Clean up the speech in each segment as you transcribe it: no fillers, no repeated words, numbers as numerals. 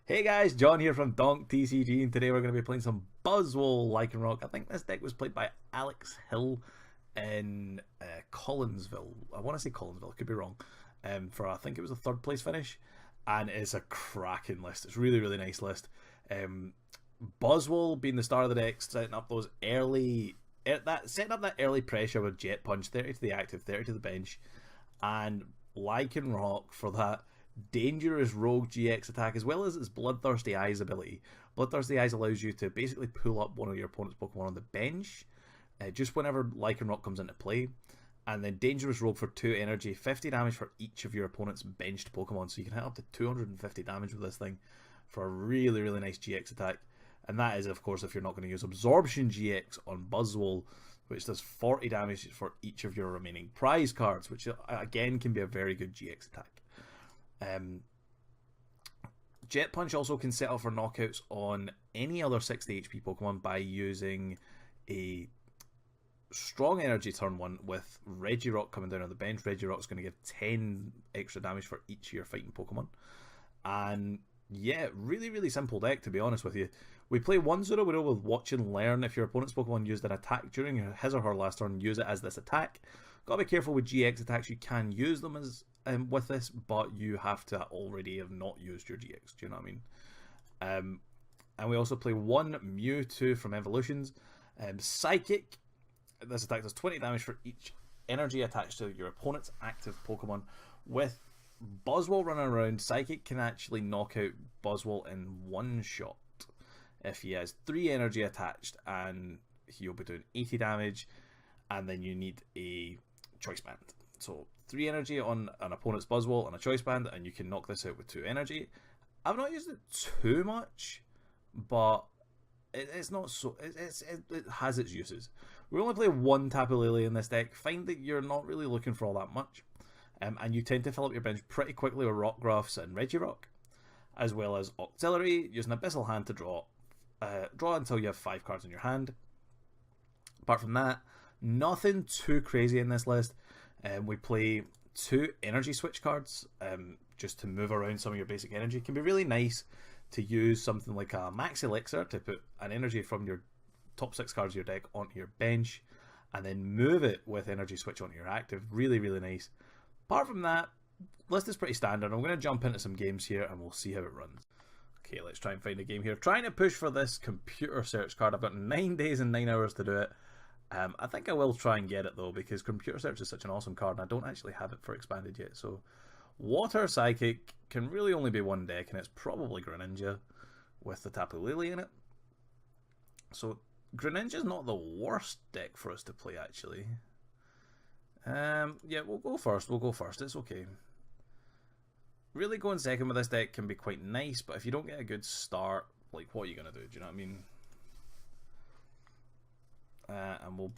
Hey guys, John here from Donk TCG, and today we're going to be playing some Buzzwole Lycanroc. I think this deck was played by Alex Hill in Collinsville. I want to say Collinsville, could be wrong. For I think it was a third place finish, and it's a cracking list. It's really, really nice list. Buzzwole being the star of the deck, setting up those setting up that early pressure with Jet Punch, 30 to the active, 30 to the bench, and Lycanroc for that dangerous rogue GX attack, as well as its Bloodthirsty Eyes ability. Bloodthirsty Eyes allows you to basically pull up one of your opponent's Pokemon on the bench just whenever Lycanroc comes into play, and then Dangerous Rogue for 2 energy, 50 damage for each of your opponent's benched Pokemon, so you can hit up to 250 damage with this thing for a really, really nice GX attack. And that is, of course, if you're not going to use Absorption GX on Buzzwole, which does 40 damage for each of your remaining prize cards, which again can be a very good GX attack. Jet Punch also can set up for knockouts on any other 60 HP Pokemon by using a Strong Energy turn 1 with Regirock coming down on the bench. Regirock's going to give 10 extra damage for each of your fighting Pokemon. And yeah, really, really simple deck, to be honest with you. We play one Sudowoodo with Watch and Learn. If your opponent's Pokemon used an attack during his or her last turn, use it as this attack. Gotta be careful with GX attacks. You can use them as with this, but you have to already have not used your GX. Do you know what I mean? And we also play one Mewtwo from Evolutions. Psychic. This attack does 20 damage for each energy attached to your opponent's active Pokemon. With Buzzwole running around, Psychic can actually knock out Buzzwole in one shot if he has 3 energy attached, and he'll be doing 80 damage, and then you need a Choice Band. So 3 energy on an opponent's Buzzwole and a Choice Band, and you can knock this out with 2 energy. I've not used it too much, but it's not so. It has its uses. We only play one Tapu Lele in this deck. Find that you're not really looking for all that much, and you tend to fill up your bench pretty quickly with Rockruffs and Regirock, as well as Octillery, using Abyssal Hand to draw until you have 5 cards in your hand. Apart from that, nothing too crazy in this list. We play 2 Energy Switch cards just to move around some of your basic energy. It can be really nice to use something like a Max Elixir to put an energy from your top 6 cards of your deck onto your bench, and then move it with Energy Switch onto your active. Really, really nice. Apart from that, list is pretty standard. I'm going to jump into some games here and we'll see how it runs. Okay, let's try and find a game here. Trying to push for this computer search card. I've got 9 days and 9 hours to do it. I think I will try and get it though, because Computer Search is such an awesome card and I don't actually have it for expanded yet. So Water Psychic can really only be one deck, and it's probably Greninja with the Tapu Lele in it. So Greninja's not the worst deck for us to play, actually. Yeah, we'll go first. It's okay. Really going second with this deck can be quite nice, but if you don't get a good start, like, what are you going to do? Do you know what I mean? And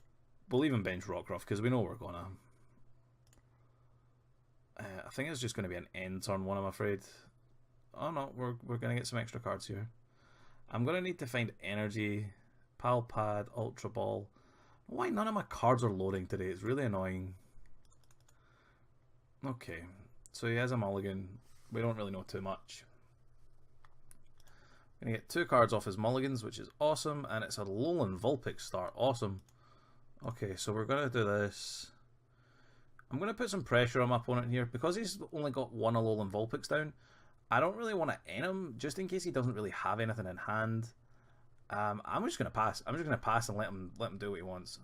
we'll even bench Rockruff because we know we're gonna. I think it's just going to be an end turn 1, I'm afraid. Oh no, we're going to get some extra cards here. I'm going to need to find Energy, Palpad, Ultra Ball. Why none of my cards are loading today? It's really annoying. Okay, so he has a mulligan. We don't really know too much. Gonna get 2 cards off his mulligans, which is awesome, and it's a Alolan Vulpix start. Awesome. Okay, so we're gonna do this. I'm gonna put some pressure on my opponent here because he's only got 1 Alolan Vulpix down. I don't really want to end him just in case he doesn't really have anything in hand. I'm just gonna pass. I'm just gonna pass and let him do what he wants.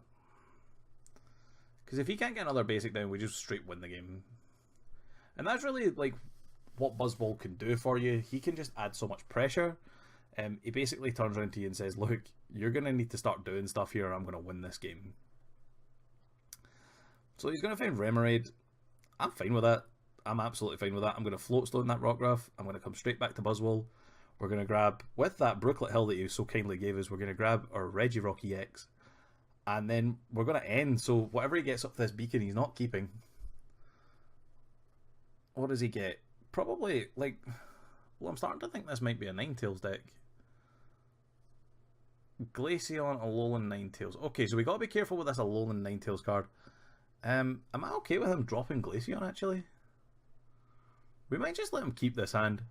Because if he can't get another basic down, we just straight win the game. And that's really like what Buzzwole can do for you. He can just add so much pressure. He basically turns around to you and says, look, you're going to need to start doing stuff here or I'm going to win this game. So he's going to find Remoraid. I'm fine with that. I'm absolutely fine with that. I'm going to Float Stone that Rockruff. I'm going to come straight back to Buzzwole. We're going to grab, with that Brooklet Hill that you so kindly gave us, we're going to grab our Regirock-EX. And then we're going to end. So whatever he gets up to this beacon, he's not keeping. What does he get? Probably, like... Well, I'm starting to think this might be a Ninetales deck. Glaceon, Alolan, Ninetales. Okay, so we got to be careful with this Alolan Ninetales card. Am I okay with him dropping Glaceon, actually? We might just let him keep this hand.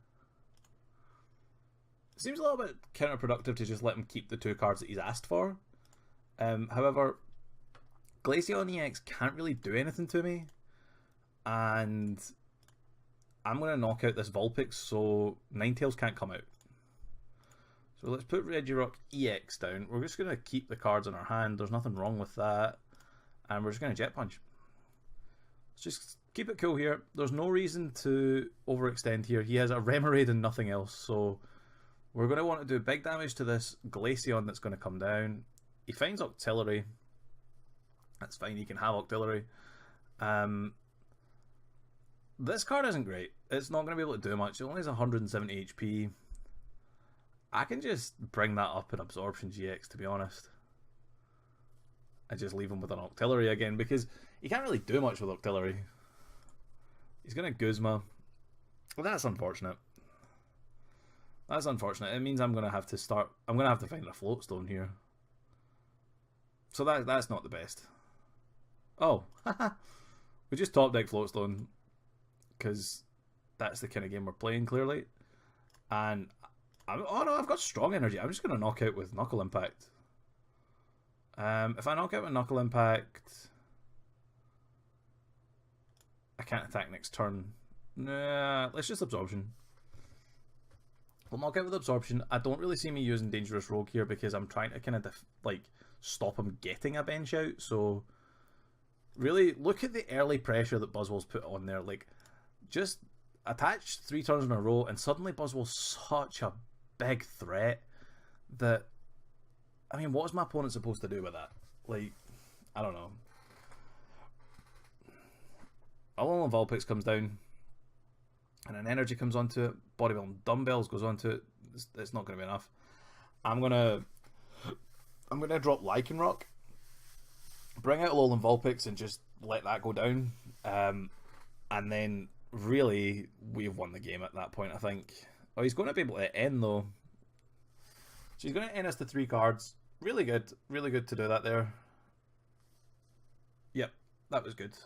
Seems a little bit counterproductive to just let him keep the 2 cards that he's asked for. However, Glaceon EX can't really do anything to me, and I'm going to knock out this Vulpix so Ninetales can't come out. So let's put Regirock-EX down. We're just going to keep the cards in our hand. There's nothing wrong with that. And we're just going to Jet Punch. Let's just keep it cool here. There's no reason to overextend here. He has a Remoraid and nothing else. So we're going to want to do big damage to this Glaceon that's going to come down. He finds Octillery. That's fine. He can have Octillery. This card isn't great. It's not going to be able to do much. It only has 170 HP. I can just bring that up in Absorption GX, to be honest. I just leave him with an Octillery again, because he can't really do much with Octillery. He's going to Guzma. Well, that's unfortunate. That's unfortunate. It means I'm going to have to start... I'm going to have to find a Float Stone here. So that's not the best. Oh, we just top deck Float Stone, because that's the kind of game we're playing, clearly. And... oh no, I've got Strong Energy. I'm just going to knock out with Knuckle Impact. If I knock out with Knuckle Impact, I can't attack next turn. Nah, let's just Absorption. We'll knock out with Absorption. I don't really see me using Dangerous Rogue here because I'm trying to kind of like stop him getting a bench out. So really, look at the early pressure that Buzzwole's put on there. Like, just attach 3 turns in a row, and suddenly Buzzwole's such a big threat that, I mean, what is my opponent supposed to do with that? Like, I don't know. Alolan Vulpix comes down, and an Energy comes onto it. Bodybuilding Dumbbells goes onto it. It's not going to be enough. I'm gonna drop Lycanroc, bring out Alolan Vulpix, and just let that go down. And then really, we've won the game at that point, I think. Oh, he's going to be able to end, though. So he's going to end us to 3 cards. Really good to do that there. Yep, that was good.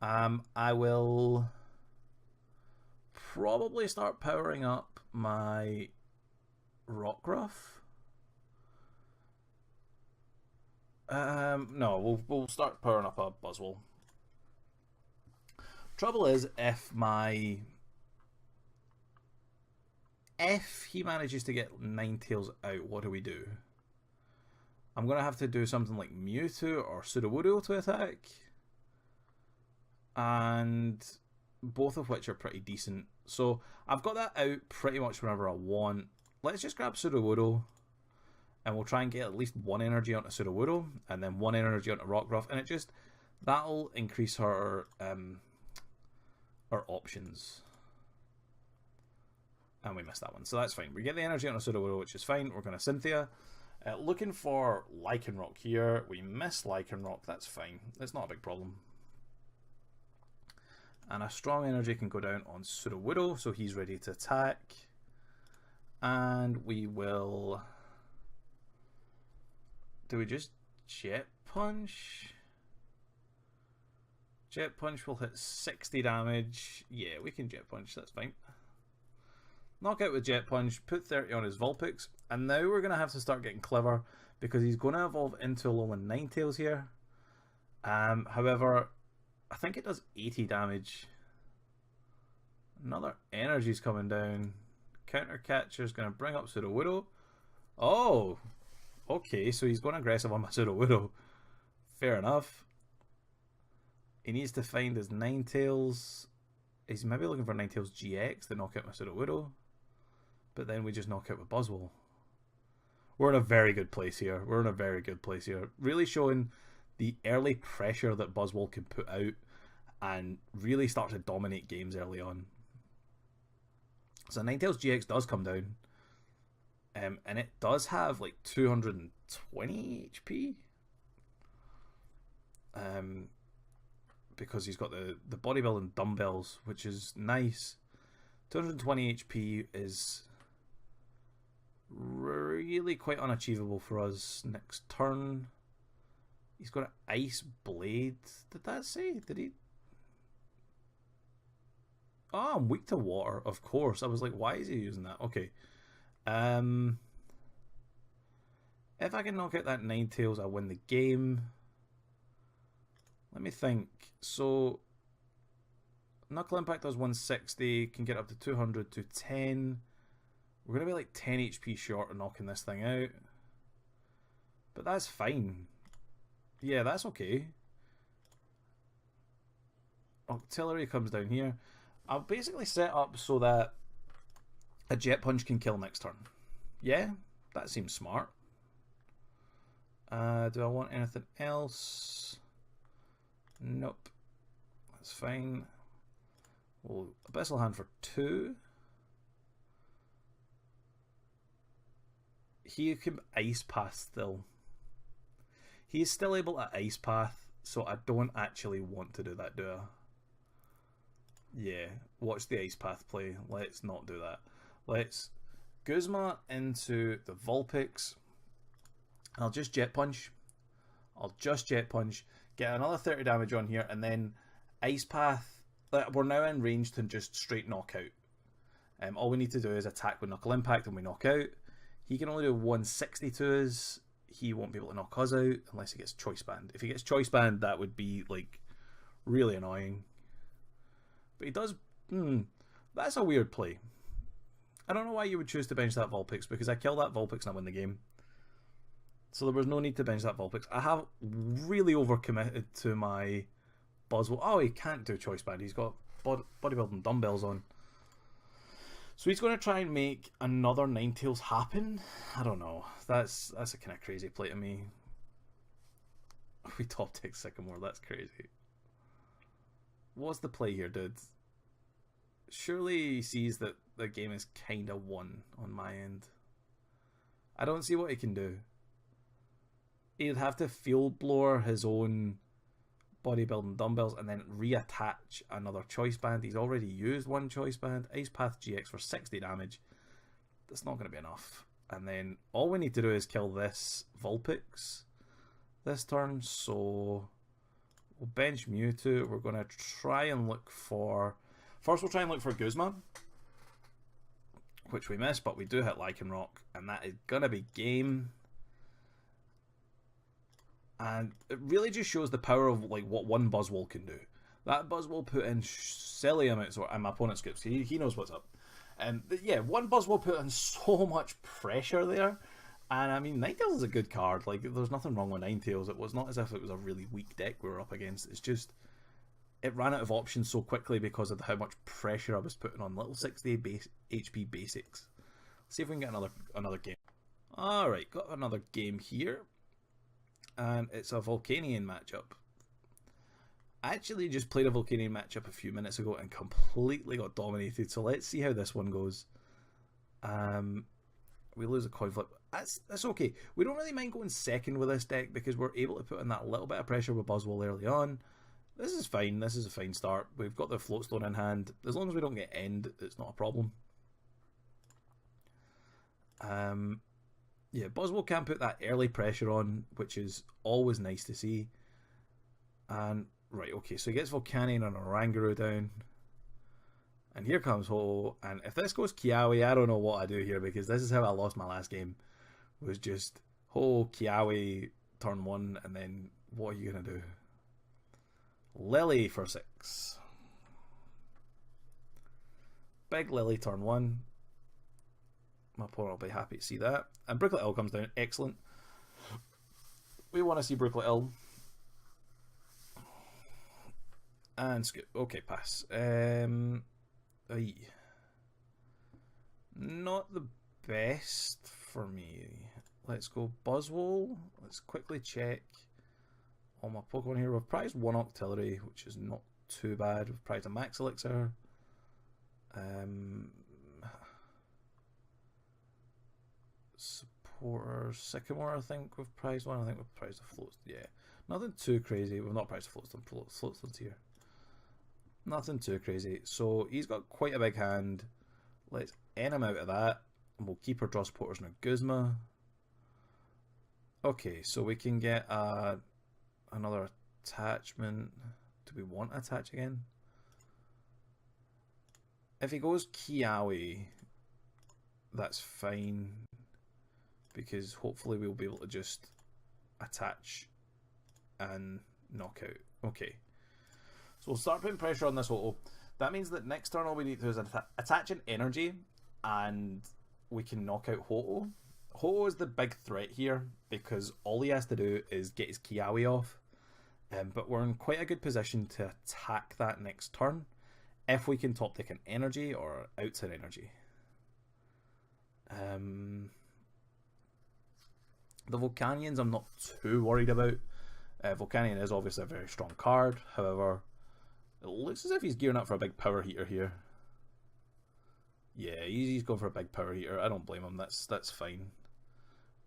I will probably start powering up my Rockruff. No, we'll start powering up a Buzzwole. Trouble is, if he manages to get Ninetales out, what do we do? I'm going to have to do something like Mewtwo or Sudowoodo to attack. And both of which are pretty decent. So I've got that out pretty much whenever I want. Let's just grab Sudowoodo, and we'll try and get at least 1 energy onto Sudowoodo, and then 1 energy onto Rockruff, and that'll increase her options. And we missed that one, so that's fine. We get the energy onto Sudowoodo, which is fine. We're going to Cynthia. Looking for Lycanroc here. We miss Lycanroc, that's fine. It's not a big problem. And a Strong Energy can go down on Sudowoodo, so he's ready to attack. And we will... do we just Jet Punch? Jet Punch will hit 60 damage. Yeah, we can Jet Punch, that's fine. Knock out with Jet Punch, put 30 on his Vulpix, and now we're going to have to start getting clever, because he's going to evolve into Alolan Ninetales here. However, I think it does 80 damage. Another Energy's coming down. Counter Catcher's going to bring up Sudowoodo. Oh! Okay, so he's going aggressive on my Sudowoodo. Fair enough. He needs to find his Ninetales. He's maybe looking for Ninetales GX to knock out my Sudowoodo. But then we just knock out with Buzzwole. We're in a very good place here. We're in a very good place here. Really showing the early pressure that Buzzwole can put out and really start to dominate games early on. So Ninetales GX does come down. And it does have like 220 HP. Because he's got the bodybuilding dumbbells, which is nice. 220 HP is really quite unachievable for us next turn. He's got an Ice Blade. Did that say? Did he? Oh, I'm weak to water, of course. I was like, why is he using that? Okay. If I can knock out that Ninetales, I win the game. Let me think. So, Knuckle Impact does 160, can get up to 200 to 10. We're going to be like 10 HP short of knocking this thing out. But that's fine. Yeah, that's okay. Octillery comes down here. I'll basically set up so that a Jet Punch can kill next turn. Yeah, that seems smart. Do I want anything else? Nope. That's fine. Well, Abyssal Hand for 2. He can Ice Path still. He's still able to Ice Path, so I don't actually want to do that, do I? Yeah, watch the Ice Path play. Let's not do that. Let's Guzma into the Vulpix. I'll just Jet Punch. Get another 30 damage on here, and then Ice Path. We're now in range to just straight knockout. All we need to do is attack with Knuckle Impact and we knock out. He can only do 160 to us. He won't be able to knock us out unless he gets Choice Band. If he gets Choice Band, that would be like really annoying. But he does. That's a weird play. I don't know why you would choose to bench that Vulpix, because I kill that Vulpix and I win the game. So there was no need to bench that Vulpix. I have really overcommitted to my Buzzwole. Oh, he can't do Choice Band. He's got bodybuilding dumbbells on. So he's going to try and make another Ninetales happen. I don't know. That's a kind of crazy play to me. We top tick Sycamore. That's crazy. What's the play here, dude? Surely he sees that the game is kind of won on my end. I don't see what he can do. He'd have to Field Blower his own bodybuilding dumbbells and then reattach another Choice Band. He's already used one Choice Band. Ice Path GX for 60 damage. That's not going to be enough. And then all we need to do is kill this Vulpix this turn. So we'll bench Mewtwo. We're going to try and look for... First we'll try and look for Guzma, which we missed, but we do hit Lycanroc, and that is going to be game. And it really just shows the power of like what one Buzzwole can do. That Buzzwole put in silly amounts, and my opponent scoops. He knows what's up. And yeah, one Buzzwole put in so much pressure there. And I mean, Ninetales is a good card. Like, there's nothing wrong with Ninetales. It was not as if it was a really weak deck we were up against. It's just, it ran out of options so quickly because of how much pressure I was putting on little 60 HP basics. Let's see if we can get another game. Alright, got another game here. And it's a Volcanion matchup. I actually just played a Volcanion matchup a few minutes ago and completely got dominated. So let's see how this one goes. We lose a coin flip. That's okay. We don't really mind going second with this deck because we're able to put in that little bit of pressure with Buzzwole early on. This is fine. This is a fine start. We've got the Float Stone in hand. As long as we don't get end, it's not a problem. Yeah, Buzzwole can put that early pressure on, which is always nice to see. And, right, okay, so he gets Volcanion and Oranguru down. And here comes Ho. And if this goes Kiawe, I don't know what I do here, because this is how I lost my last game. Was just Ho, Kiawe, turn 1, and then what are you going to do? Lily for 6. Big Lily turn 1. My opponent will be happy to see that. And Brooklet Hill comes down. Excellent. We want to see Brooklet Hill. And Scoop. Okay, pass. Not the best for me. Let's go Buzzwole. Let's quickly check all my Pokemon here. We've prized one Octillery, which is not too bad. We've prized a Max Elixir. Supporter Sycamore, I think we've prized one. I think we've prized a Float. Yeah, nothing too crazy. We've not prized a Float Stone. Float Stone's here. Nothing too crazy. So he's got quite a big hand. Let's end him out of that. And we'll keep our draw supporters in a Guzma. Okay, so we can get another attachment. Do we want attach again? If he goes Kiawe, that's fine, because hopefully we'll be able to just attach and knock out. Okay, so we'll start putting pressure on this Ho-Oh. That means that next turn all we need to do is attach an energy, and we can knock out Ho-Oh. Ho-Oh is the big threat here, because all he has to do is get his Kiawe off. But we're in quite a good position to attack that next turn if we can top deck an energy or outside energy. The Volcanions I'm not too worried about. Volcanion is obviously a very strong card, however, it looks as if he's gearing up for a big power heater here. Yeah, he's going for a big power heater. I don't blame him. That's fine.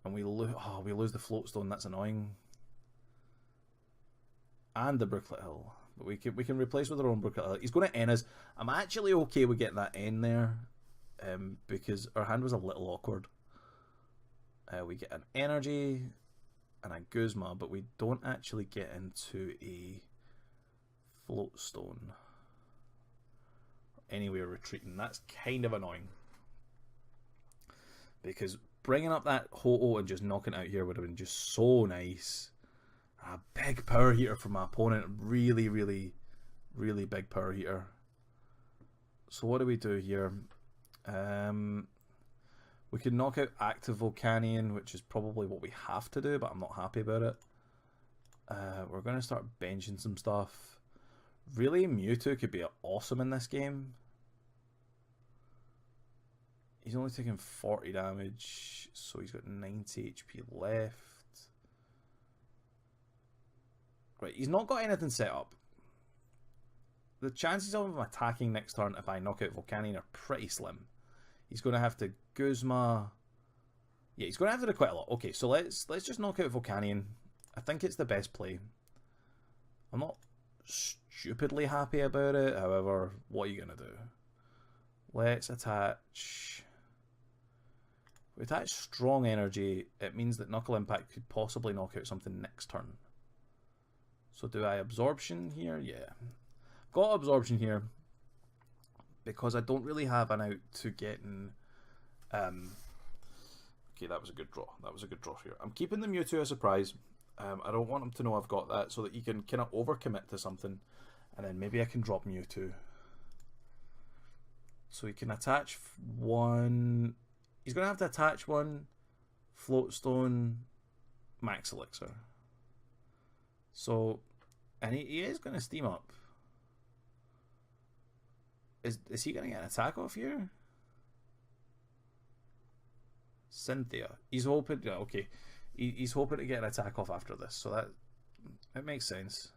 And we lose the Float Stone. That's annoying. And the Brooklet Hill, but we can replace with our own Brooklet Hill. He's going to N us. I'm actually okay with getting that N there, because our hand was a little awkward. We get an energy and a Guzma, but we don't actually get into a Float Stone. Anyway, retreating. That's kind of annoying, because bringing up that Ho-Oh and just knocking it out here would have been just so nice. A big power heater from my opponent. Really, really, really big power heater. So what do we do here? We could knock out active Volcanion, which is probably what we have to do, but I'm not happy about it. We're going to start benching some stuff. Really, Mewtwo could be awesome in this game. He's only taking 40 damage, so he's got 90 HP left. Right, he's not got anything set up. The chances of him attacking next turn if I knock out Volcanion are pretty slim. He's going to have to Guzma. Yeah, he's going to have to do quite a lot. Okay, so let's just knock out Volcanion. I think it's the best play. I'm not stupidly happy about it. However, what are you going to do? Let's attach. We attach Strong Energy. It means that Knuckle Impact could possibly knock out something next turn. So do I Absorption here? Yeah. Got Absorption here because I don't really have an out to getting... Okay, that was a good draw. That was a good draw here. I'm keeping the Mewtwo a surprise. I don't want him to know I've got that, so that he can kind of overcommit to something. And then maybe I can drop Mewtwo. So he can attach one... He's going to have to attach one Float Stone, Max Elixir. So, and he is going to Steam up. Is he going to get an attack off here? Cynthia. He's hoping... Yeah, okay. He's hoping to get an attack off after this. So that makes sense.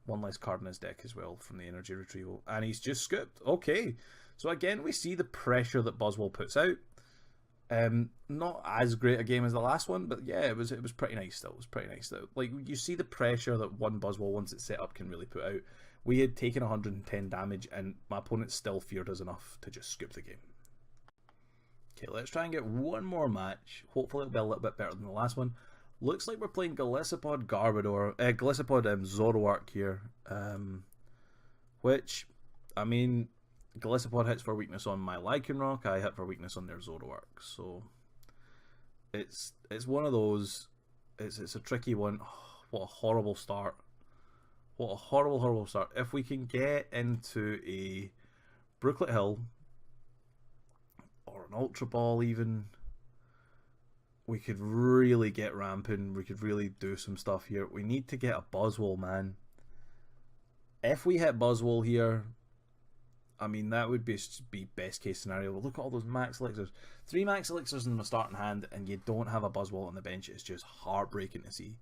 One less card in his deck as well from the energy retrieval. And he's just scooped. Okay. So again, we see the pressure that Buzzwole puts out. Not as great a game as the last one, but yeah, it was pretty nice still. It was pretty nice though. Like, you see the pressure that one Buzzwole, once it's set up, can really put out. We had taken 110 damage, and my opponent still feared us enough to just scoop the game. Okay, let's try and get one more match. Hopefully it'll be a little bit better than the last one. Looks like we're playing Golisopod Zoroark here. Which, I mean, Golisopod hits for weakness on my Lycanroc, I hit for weakness on their Zoroark. So it's one of those. It's a tricky one. Oh, what a horrible start. What a horrible, horrible start. If we can get into a Brooklet Hill or an Ultra Ball even, we could really get ramping. We could really do some stuff here. We need to get a Buzzwole, man. If we hit Buzzwole here, I mean, that would be best case scenario. Look at all those Max Elixirs. 3 Max Elixirs in my starting hand, and you don't have a Buzzwole on the bench. It's just heartbreaking to see.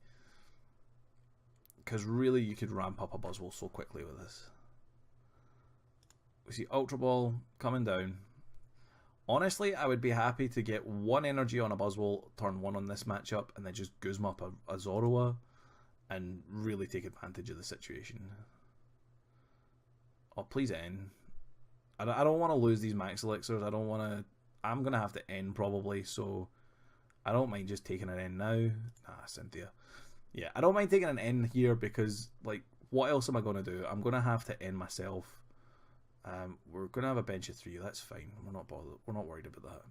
Because really, you could ramp up a Buzzwole so quickly with this. We see Ultra Ball coming down. Honestly, I would be happy to get 1 energy on a Buzzwole, turn 1 on this matchup, and then just Guzma up a Zoroark and really take advantage of the situation. Oh, please end. I don't want to lose these Max Elixirs. I don't want to... I'm going to have to end probably, so I don't mind just taking an end now. Cynthia. Yeah, I don't mind taking an end here because, like, what else am I going to do? I'm going to have to end myself. We're going to have a bench of 3. That's fine. We're not bothered. We're not worried about that.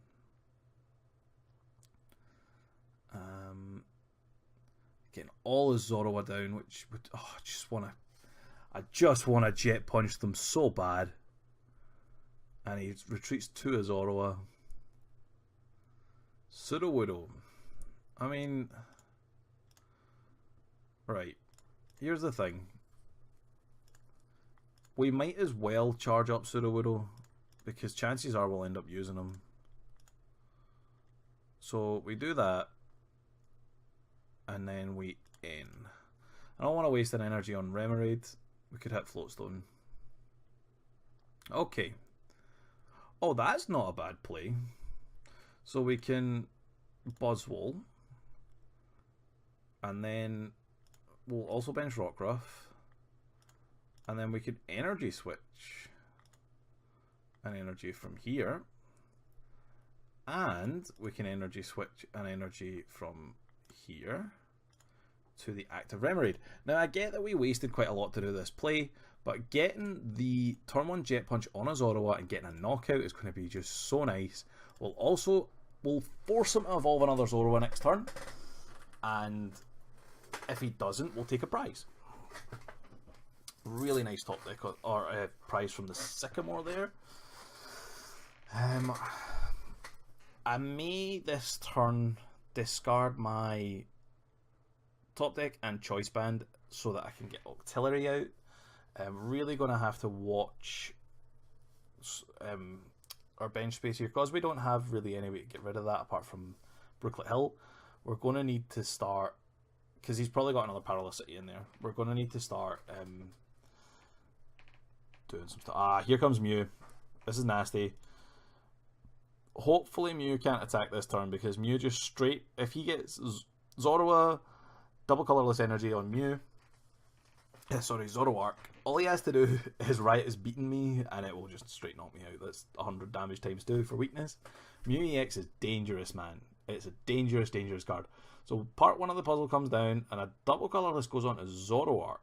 Getting all the Zorua down, which would, I just want to jet punch them so bad. And he retreats to a Zorua. Sudowoodo. I mean, right. Here's the thing. We might as well charge up Sudowoodo, because chances are we'll end up using him. So we do that. And then we end. I don't want to waste an energy on Remoraid. We could hit Float Stone. Okay. Oh, that's not a bad play. So we can Buzzwole. And then we'll also bench Rockruff. And then we could Energy Switch an energy from here. And we can Energy Switch an energy from here to the active Remoraid. Now I get that we wasted quite a lot to do this play, but getting the turn 1 Jet Punch on a Zorua and getting a knockout is going to be just so nice. We'll force him to evolve another Zorua next turn, and if he doesn't, we'll take a prize. Really nice top deck, or prize from the Sycamore there. I may this turn discard my top deck and Choice Band so that I can get Octillery out. I'm really going to have to watch our bench space here, because we don't have really any way to get rid of that apart from Brooklet Hill. We're going to need to start, because he's probably got another Paralycity in there, we're going to need to start doing some stuff. Ah, here comes Mew. This is nasty. Hopefully Mew can't attack this turn, because Mew just straight, if he gets Zorua, double colorless energy on Mew, sorry, Zoroark, all he has to do is Riot is beating me and it will just straight knock me out. That's 100 damage times 2 for weakness. Mew EX is dangerous, man. It's a dangerous, dangerous card. So part 1 of the puzzle comes down and a double colorless goes on to Zoroark.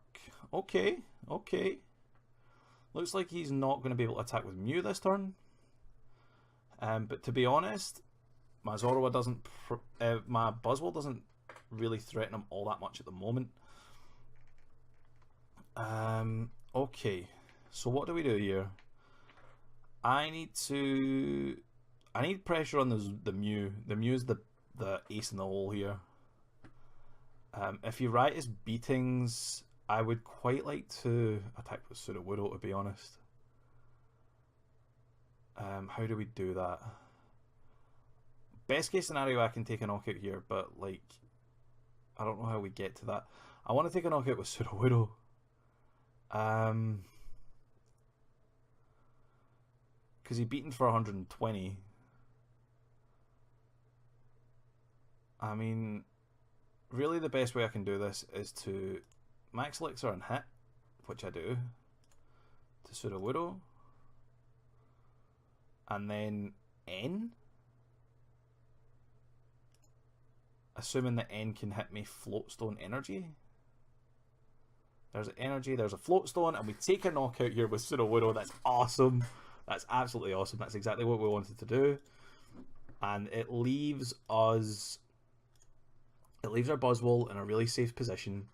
Okay, okay. Looks like he's not going to be able to attack with Mew this turn. But to be honest, my Zorua doesn't, my Buzzwole doesn't really threaten him all that much at the moment. Okay, so what do we do here? I need pressure on the Mew. The Mew is the ace in the hole here. If you write his beatings, I would quite like to attack with Sudowoodo, to be honest. How do we do that? Best case scenario, I can take a knockout here, but like, I don't know how we get to that. I want to take a knockout with Sudowoodo. Because he beaten for 120. I mean, really the best way I can do this is to Max Elixir and hit, which I do, to Sudowoodo. And then N. Assuming that N can hit me Float Stone energy. There's an energy, there's a Float Stone, and we take a knockout here with Sudowoodo. That's awesome. That's absolutely awesome. That's exactly what we wanted to do. And it leaves us... It leaves our Buzzwole in a really safe position.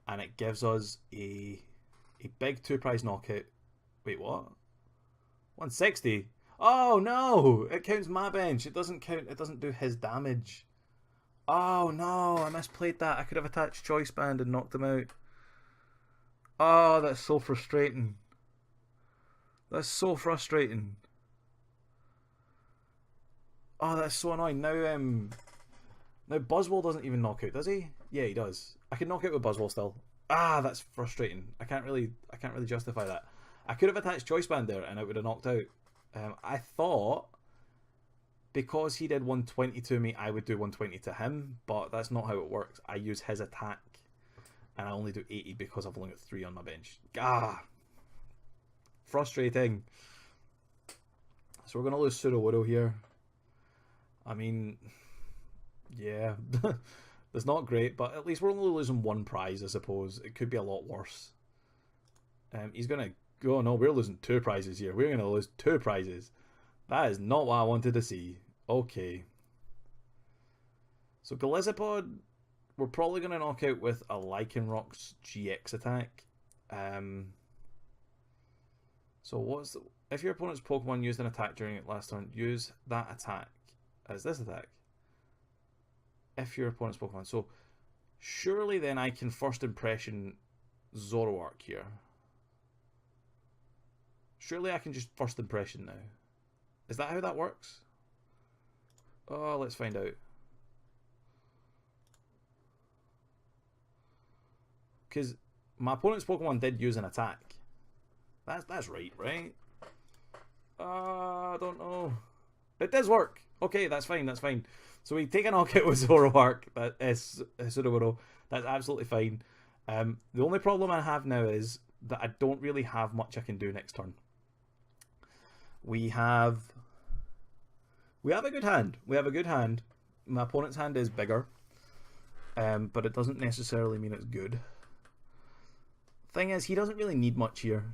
And it gives us a big 2-prize knockout. Wait, what? 160? Oh no! It counts my bench. It doesn't count. It doesn't do his damage. Oh no! I misplayed that. I could have attached Choice Band and knocked him out. Oh, that's so frustrating. That's so frustrating. Oh, that's so annoying. Now Buzzwole doesn't even knock out, does he? Yeah, he does. I can knock out with Buzzwole still. Ah, that's frustrating. I can't really justify that. I could have attached Choice Band there and it would have knocked out. I thought because he did 120 to me, I would do 120 to him, but that's not how it works. I use his attack, and I only do 80 because I've only got 3 on my bench. Ah, frustrating. So we're going to lose Sudowoodo here. I mean, yeah, that's not great, but at least we're only losing 1 prize, I suppose. It could be a lot worse. He's going to Oh no, we're losing 2 prizes here. We're going to lose 2 prizes. That is not what I wanted to see. Okay. So Gliscopod, we're probably going to knock out with a Lycanroc-GX attack. So what's if your opponent's Pokemon used an attack during it last turn, use that attack as this attack. If your opponent's Pokemon. So surely then I can first impression Zoroark here. Surely I can just first impression now. Is that how that works? Oh, let's find out. Because my opponent's Pokemon did use an attack. That's right, right? I don't know. It does work. Okay, that's fine, that's fine. So we take a knockout with Zoroark. That is Sudowoodo. That's absolutely fine. The only problem I have now is that I don't really have much I can do next turn. We have a good hand. We have a good hand. My opponent's hand is bigger, but it doesn't necessarily mean it's good. Thing is, he doesn't really need much here.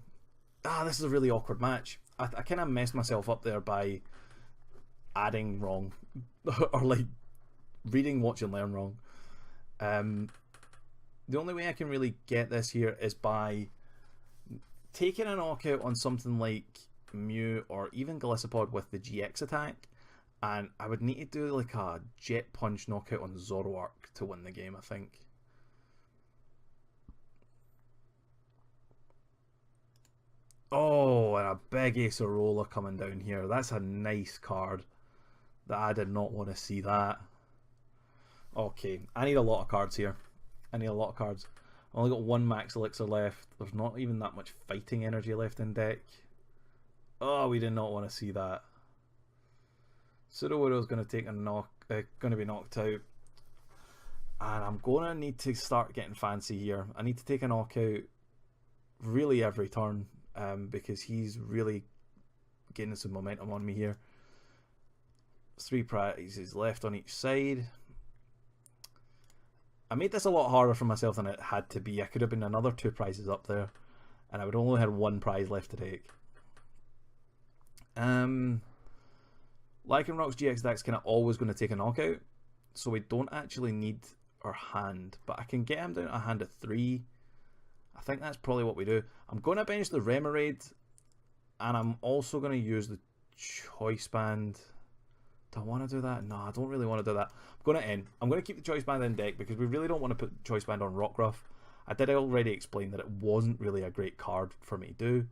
This is a really awkward match. I kind of messed myself up there by adding wrong, or like reading Watch and Learn wrong. The only way I can really get this here is by taking a knockout on something like Mew or even Gliscopod with the GX attack, and I would need to do like a Jet Punch knockout on Zoroark to win the game, I think. Oh, and a big Acerola coming down here. That's a nice card. That I did not want to see that. Okay, I need a lot of cards here. I need a lot of cards. I've only got 1 Max Elixir left. There's not even that much fighting energy left in deck. Oh, we did not want to see that. Sudowoodo is going to take a going to be knocked out. And I'm going to need to start getting fancy here. I need to take a knockout really every turn. Because he's really gaining some momentum on me here. 3 prizes left on each side. I made this a lot harder for myself than it had to be. I could have been another 2 prizes up there, and I would only have 1 prize left to take. Lycanroc-GX deck's kind of always going to take a knockout, so we don't actually need our hand, but I can get him down to a hand of 3. I think that's probably what we do. I'm going to bench the Remoraid, and I'm also going to use the Choice Band. Do I want to do that? No, I don't really want to do that. I'm going to keep the Choice Band in deck because we really don't want to put Choice Band on Rockruff. I did already explain that it wasn't really a great card for me to do.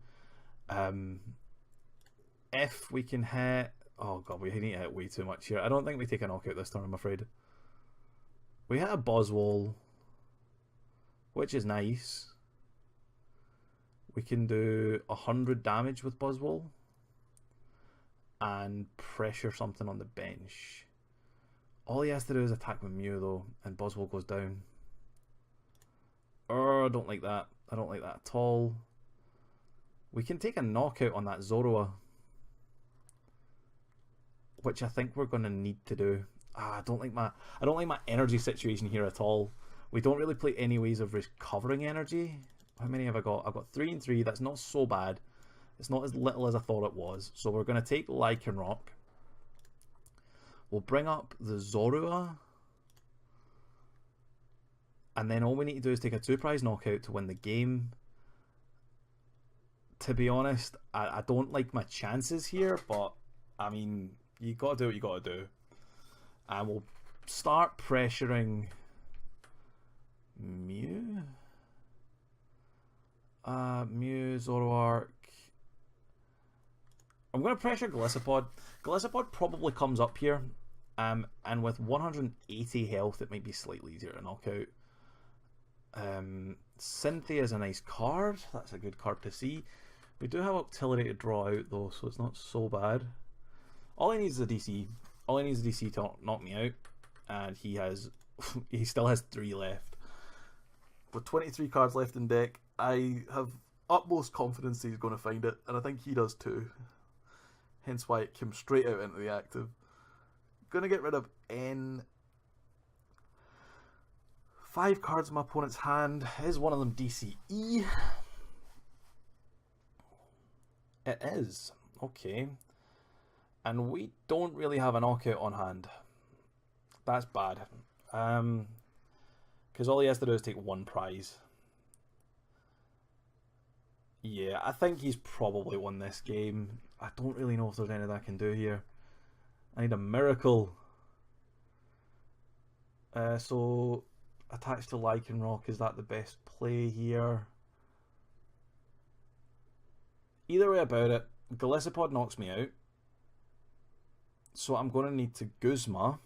If we can hit... Oh god, we need to hit way too much here. I don't think we take a knockout this turn, I'm afraid. We hit a Buzzwole, which is nice. We can do 100 damage with Buzzwole and pressure something on the bench. All he has to do is attack with Mew though, and Buzzwole goes down. I don't like that. I don't like that at all. We can take a knockout on that Zoroark, which I think we're going to need to do. I don't like my energy situation here at all. We don't really play any ways of recovering energy. How many have I got? I've got 3 and 3. That's not so bad. It's not as little as I thought it was. So we're going to take Lycanroc. We'll bring up the Zoroark. And then all we need to do is take a 2 prize knockout to win the game. To be honest, I don't like my chances here, but I mean, you got to do what you got to do. And we'll start pressuring Mew. Mew, Zoroark. I'm going to pressure Gliscopod. Gliscopod probably comes up here, and with 180 health, it might be slightly easier to knock out. Cynthia is a nice card. That's a good card to see. We do have Octillery to draw out though, so it's not so bad. All he needs is a DC. All he needs is a DC to knock me out, and he still has 3 left. With 23 cards left in deck, I have utmost confidence that he's going to find it, and I think he does too. Hence why it came straight out into the active. Going to get rid of N. 5 cards in my opponent's hand. Is one of them DCE? It is. Okay. And we don't really have a knockout on hand. That's bad. Because all he has to do is take one prize. Yeah, I think he's probably won this game. I don't really know if there's anything I can do here. I need a miracle. So, attached to Lycanroc, is that the best play here? Either way about it, Golisopod knocks me out. So I'm going to need to Guzma.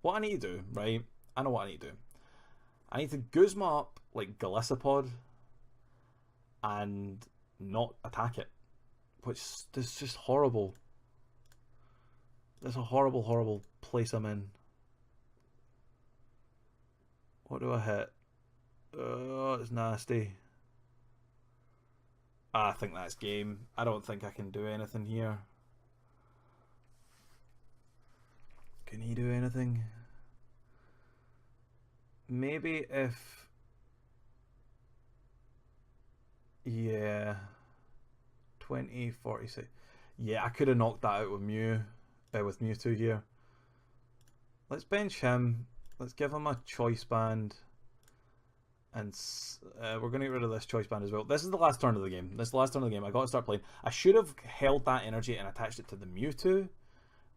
What I need to do, right? I know what I need to do. I need to Guzma up like Golisopod and not attack it. Which is just horrible. That's a horrible, horrible place I'm in. What do I hit? Oh, it's nasty. I think that's game. I don't think I can do anything here. Can he do anything? Maybe if... Yeah. 20, 46. Yeah, I could have knocked that out with Mewtwo here. Let's bench him. Let's give him a Choice Band. And we're going to get rid of this Choice Band as well. This is the last turn of the game. This is the last turn of the game. I got to start playing. I should have held that energy and attached it to the Mewtwo.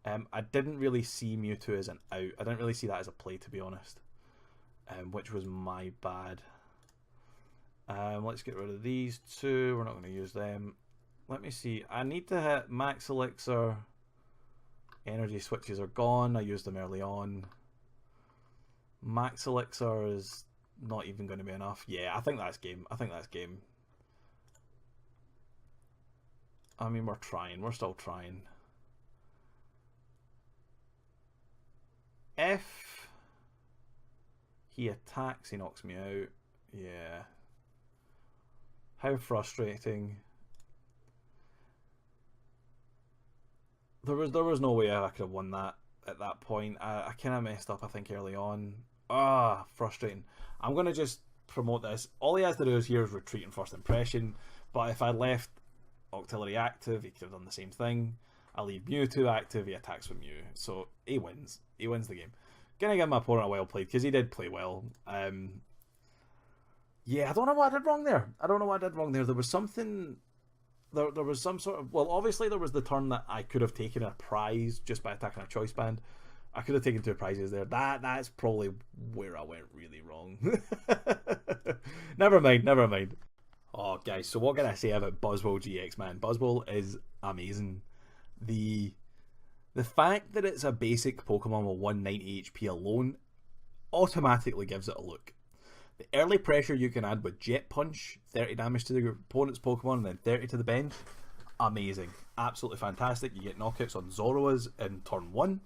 I didn't really see Mewtwo as an out. I didn't really see that as a play, to be honest. Which was my bad. Let's get rid of these two. We're not going to use them. Let me see. I need to hit Max Elixir. Energy switches are gone. I used them early on. Max Elixir is not even going to be enough. Yeah, I think that's game. I think that's game. I mean, we're trying. We're still trying. If he attacks, he knocks me out. Yeah. How frustrating. There was no way I could have won that at that point. I kind of messed up, I think, early on. Frustrating. I'm going to just promote this. All he has to do is here is retreat and first impression. But if I left Octillery active, he could have done the same thing. I leave Mewtwo active, he attacks with Mew. So he wins. He wins the game. Gonna give my opponent a well played, because he did play well. Yeah, I don't know what I did wrong there. There was something... There was some sort of... Well, obviously there was the turn that I could have taken a prize just by attacking a Choice Band. I could have taken 2 prizes there. That's probably where I went really wrong. Never mind. Oh, guys, so what can I say about Buzzwole-GX, man? Buzzwole is amazing. The fact that it's a basic Pokemon with 190 HP alone automatically gives it a look. The early pressure you can add with Jet Punch, 30 damage to the opponent's Pokemon and then 30 to the bench, amazing. Absolutely fantastic. You get knockouts on Zoroas in turn 1.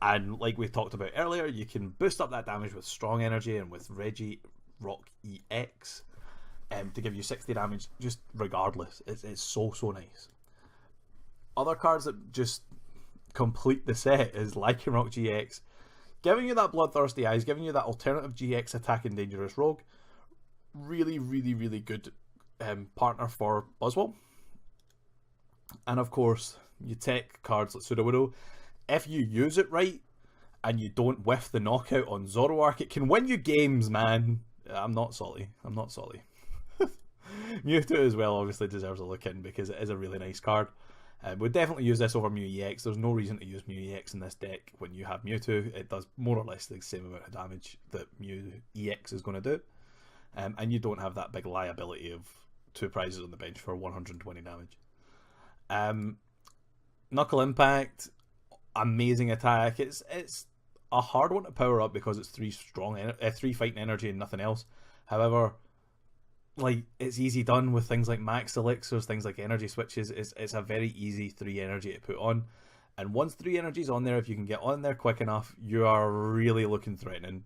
And like we talked about earlier, you can boost up that damage with Strong Energy and with Regirock-EX to give you 60 damage just regardless. It's so nice. Other cards that just complete the set is Lycanroc-GX, giving you that Bloodthirsty Eyes, giving you that alternative GX attacking Dangerous Rogue. Really good partner for Buzzwole. And of course, you take cards like Sudowoodo. If you use it right, and you don't whiff the knockout on Zoroark, it can win you games, man. I'm not salty. Mewtwo as well obviously deserves a look in, because it is a really nice card. We'd definitely use this over Mew EX. There's no reason to use Mew EX in this deck when you have Mewtwo. It does more or less the same amount of damage that Mew EX is going to do. And you don't have that big liability of 2 prizes on the bench for 120 damage. Knuckle Impact, amazing attack. It's a hard one to power up because it's 3 fighting energy and nothing else. However, like, it's easy done with things like Max Elixirs, things like Energy Switches. It's a very easy 3 energy to put on. And once 3 energy's on there, if you can get on there quick enough, you are really looking threatening.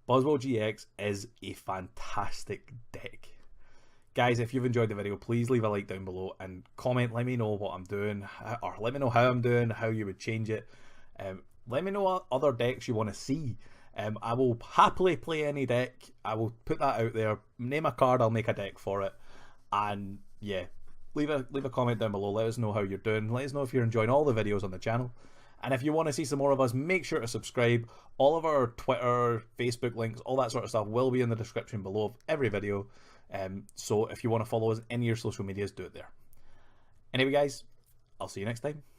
Buzzwole-GX is a fantastic deck. Guys, if you've enjoyed the video, please leave a like down below and comment. Let me know what I'm doing, or let me know how I'm doing, how you would change it. Let me know what other decks you want to see. I will happily play any deck. I will put that out there. Name a card, I'll make a deck for it. And yeah, leave a comment down below. Let us know how you're doing. Let us know if you're enjoying all the videos on the channel. And if you want to see some more of us, make sure to subscribe. All of our Twitter, Facebook links, all that sort of stuff will be in the description below of every video. So if you want to follow us in your social medias, do it there. Anyway, guys, I'll see you next time.